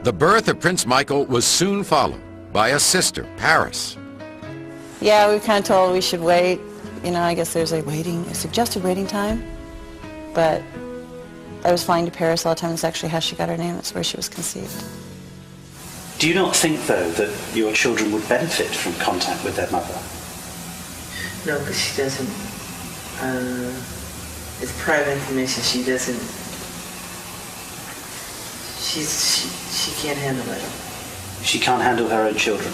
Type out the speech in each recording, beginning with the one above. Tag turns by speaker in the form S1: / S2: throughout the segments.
S1: The birth of Prince Michael was soon followed by a sister, Paris.
S2: Yeah, we were kind of told we should wait. You know, I guess there's a suggested waiting time. But I was flying to Paris all the time. That's actually how she got her name. That's where she was conceived.
S3: Do you not think, though, that your children would benefit from contact with their mother?
S4: No, because she doesn't. It's private information. She doesn't. She can't handle it.
S3: She can't handle her own children?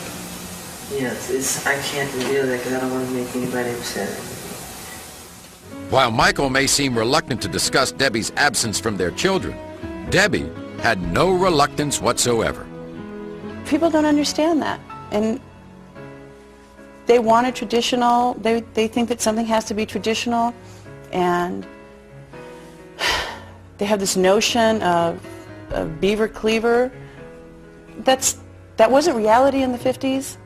S4: Yes, I can't reveal that because I don't want to make anybody upset.
S1: While Michael may seem reluctant to discuss Debbie's absence from their children, Debbie had no reluctance whatsoever.
S2: People don't understand that, and they want a traditional, they think that something has to be traditional, and they have this notion of beaver cleaver. That wasn't reality in the 50s,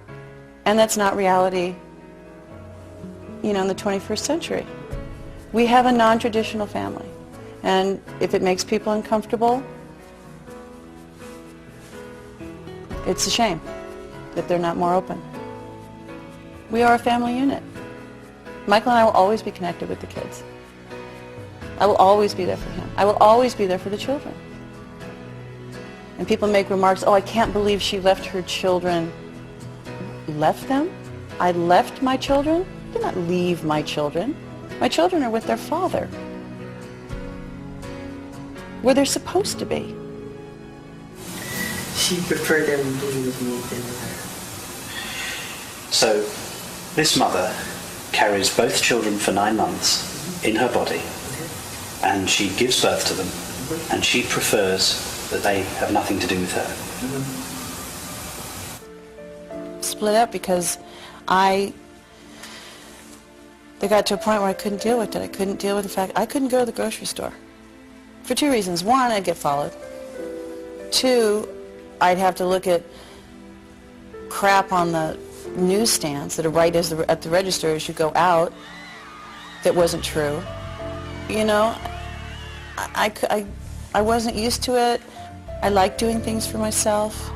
S2: and that's not reality, you know, in the 21st century. We have a non-traditional family, and if it makes people uncomfortable, it's a shame that they're not more open. We are a family unit. Michael and I will always be connected with the kids. I will always be there for him. I will always be there for the children. And people make remarks, oh, I can't believe she left her children. Left them? I left my children? I did not leave my children. My children are with their father, where they're supposed to be.
S4: She preferred them to be with me than with her.
S3: So, this mother carries both children for 9 months in her body, and she gives birth to them, and she prefers that they have nothing to do with her.
S2: Split up because they got to a point where I couldn't deal with it. I couldn't deal with the fact I couldn't go to the grocery store. For 2 reasons. One, I'd get followed. 2, I'd have to look at crap on the newsstands that are right at the register as you go out that wasn't true. You know, I wasn't used to it. I like doing things for myself.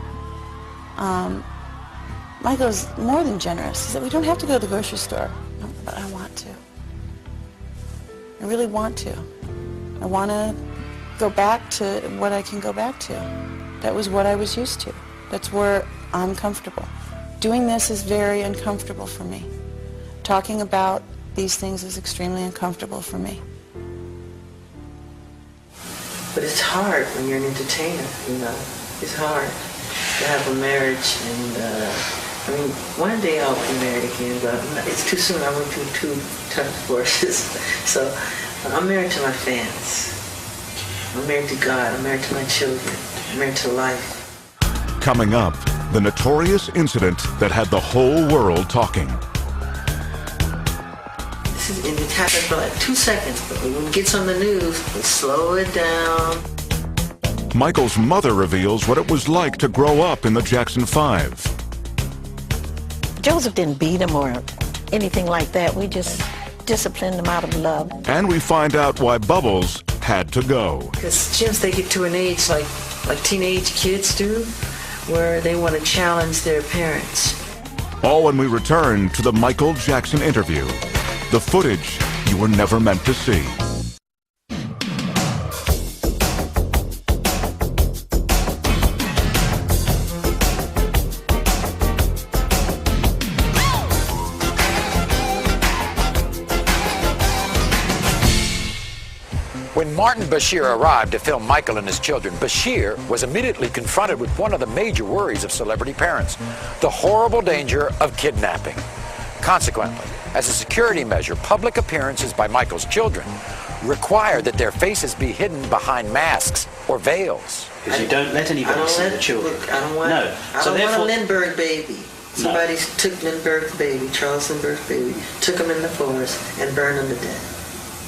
S2: Michael's more than generous. He said, we don't have to go to the grocery store. No, but I want to. I really want to. I want to go back to what I can go back to. That was what I was used to. That's where I'm comfortable. Doing this is very uncomfortable for me. Talking about these things is extremely uncomfortable for me.
S4: But it's hard when you're an entertainer, you know. It's hard to have a marriage, and I mean, one day I'll be married again, but it's too soon. I went through 2 tough divorces. So I'm married to my fans. I'm married to God. I'm married to my children. I'm married to life.
S5: Coming up, the notorious incident that had the whole world talking.
S4: And it happened for like 2 seconds, but when it gets on the news, we slow it down.
S5: Michael's mother reveals what it was like to grow up in the Jackson 5.
S6: Joseph didn't beat him or anything like that. We just disciplined him out of love.
S5: And we find out why Bubbles had to go.
S4: Because since they get to an age like teenage kids do, where they want to challenge their parents.
S5: All when we return to the Michael Jackson interview. The footage you were never meant to see.
S1: When Martin Bashir arrived to film Michael and his children, Bashir was immediately confronted with one of the major worries of celebrity parents, the horrible danger of kidnapping. Consequently, as a security measure, public appearances by Michael's children require that their faces be hidden behind masks or veils.
S3: Because you don't let anybody see the children.
S4: I don't want a Lindbergh baby. Somebody took Lindbergh's baby, Charles Lindbergh's baby, took him in the forest and burned him to death.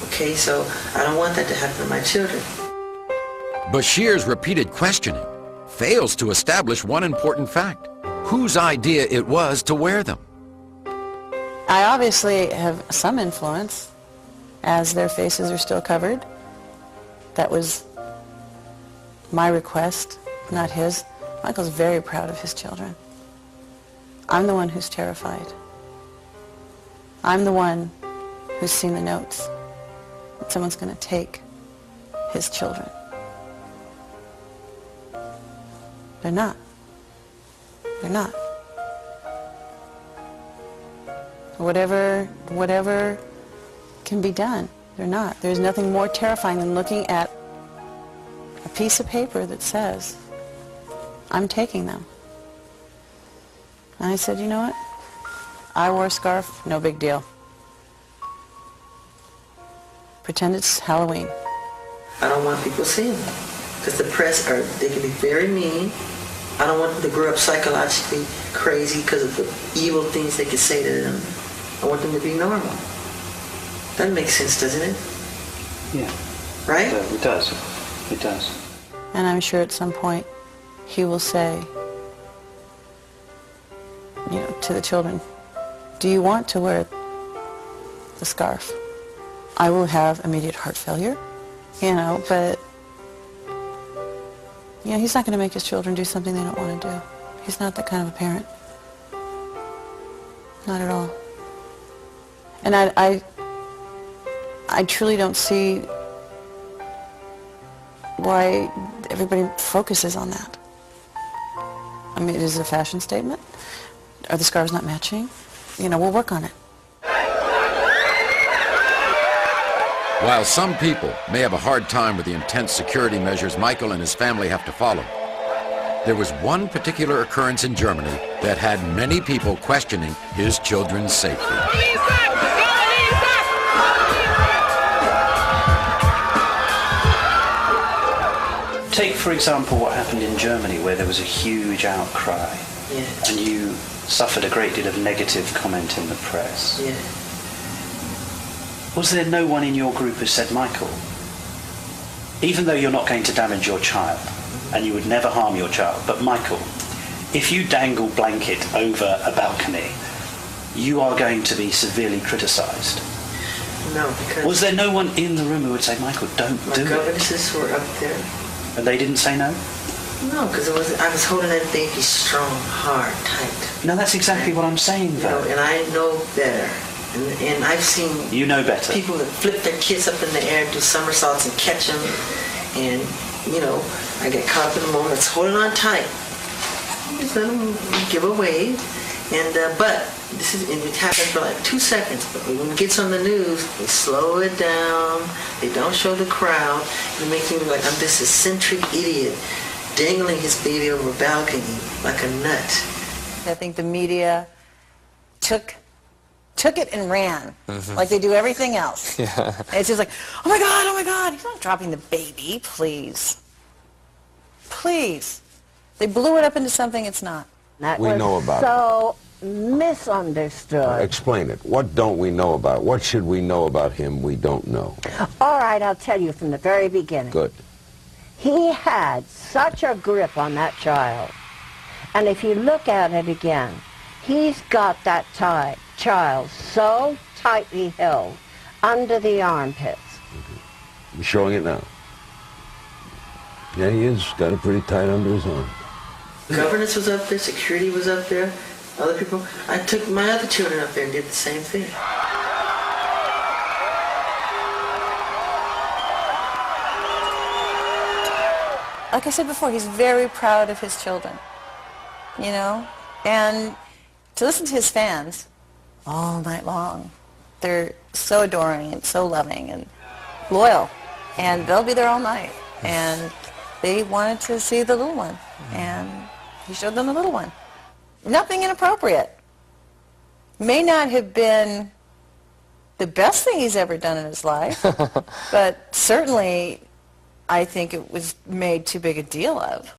S4: Okay, so I don't want that to happen to my children.
S1: Bashir's repeated questioning fails to establish one important fact: whose idea it was to wear them.
S2: I obviously have some influence, as their faces are still covered. That was my request, not his. Michael's very proud of his children. I'm the one who's terrified. I'm the one who's seen the notes that someone's going to take his children. They're not. They're not. Whatever can be done, they're not. There's nothing more terrifying than looking at a piece of paper that says, I'm taking them. And I said, you know what? I wore a scarf, no big deal. Pretend it's Halloween.
S4: I don't want people seeing them. Because the press, they can be very mean. I don't want them to grow up psychologically crazy because of the evil things they can say to them. I want them to be normal. That makes sense, doesn't it?
S3: Yeah.
S4: Right?
S3: It does. It does.
S2: And I'm sure at some point he will say, you know, to the children, do you want to wear the scarf? I will have immediate heart failure, you know, but, you know, he's not going to make his children do something they don't want to do. He's not that kind of a parent. Not at all. And I truly don't see why everybody focuses on that. I mean, is it a fashion statement? Are the scarves not matching? You know, we'll work on it.
S1: While some people may have a hard time with the intense security measures Michael and his family have to follow, there was one particular occurrence in Germany that had many people questioning his children's safety.
S3: Take, for example, what happened in Germany, where there was a huge outcry,
S4: Yeah.
S3: and you suffered a great deal of negative comment in the press.
S4: Yeah.
S3: Was there no one in your group who said, Michael, even though you're not going to damage your child, and you would never harm your child, but Michael, if you dangle blanket over a balcony, you are going to be severely criticised?
S4: No, because
S3: Was there no one in the room who would say, Michael, don't
S4: my
S3: do it?
S4: governesses were up there.
S3: And they didn't say no?
S4: No, because I was holding that baby strong, hard, tight.
S3: No, that's exactly what I'm saying,
S4: You know,
S3: though.
S4: and I know better. And I've seen
S3: You know better.
S4: people that flip their kids up in the air and do somersaults and catch them. And, you know, I get caught up in the moment. It's holding on tight. Just let them give a wave. And, but it happens for like 2 seconds. But when it gets on the news, they slow it down. They don't show the crowd. It makes me look like I'm this eccentric idiot dangling his baby over a balcony like a nut.
S2: I think the media took it and ran, like they do everything else. Yeah. And it's just like, oh my God, he's not dropping the baby, please. Please. They blew it up into something it's not.
S7: That
S8: We
S7: was
S8: know about
S7: so misunderstood.
S8: Explain it. What don't we know about it? What should we know about him we don't know?
S7: All right, I'll tell you from the very beginning.
S8: Good.
S7: He had such a grip on that child. And if you look at it again, he's got that child so tightly held under the armpits.
S8: You're showing it now. Yeah, he is. Got it pretty tight under his arm.
S4: Governance was up there, security was up there, other people. I took my other children up there and did the same thing.
S2: Like I said before, he's very proud of his children, you know? And to listen to his fans all night long, they're so adoring and so loving and loyal, and they'll be there all night. And they wanted to see the little one, and he showed them the little one. Nothing inappropriate. May not have been the best thing he's ever done in his life, but certainly I think it was made too big a deal of.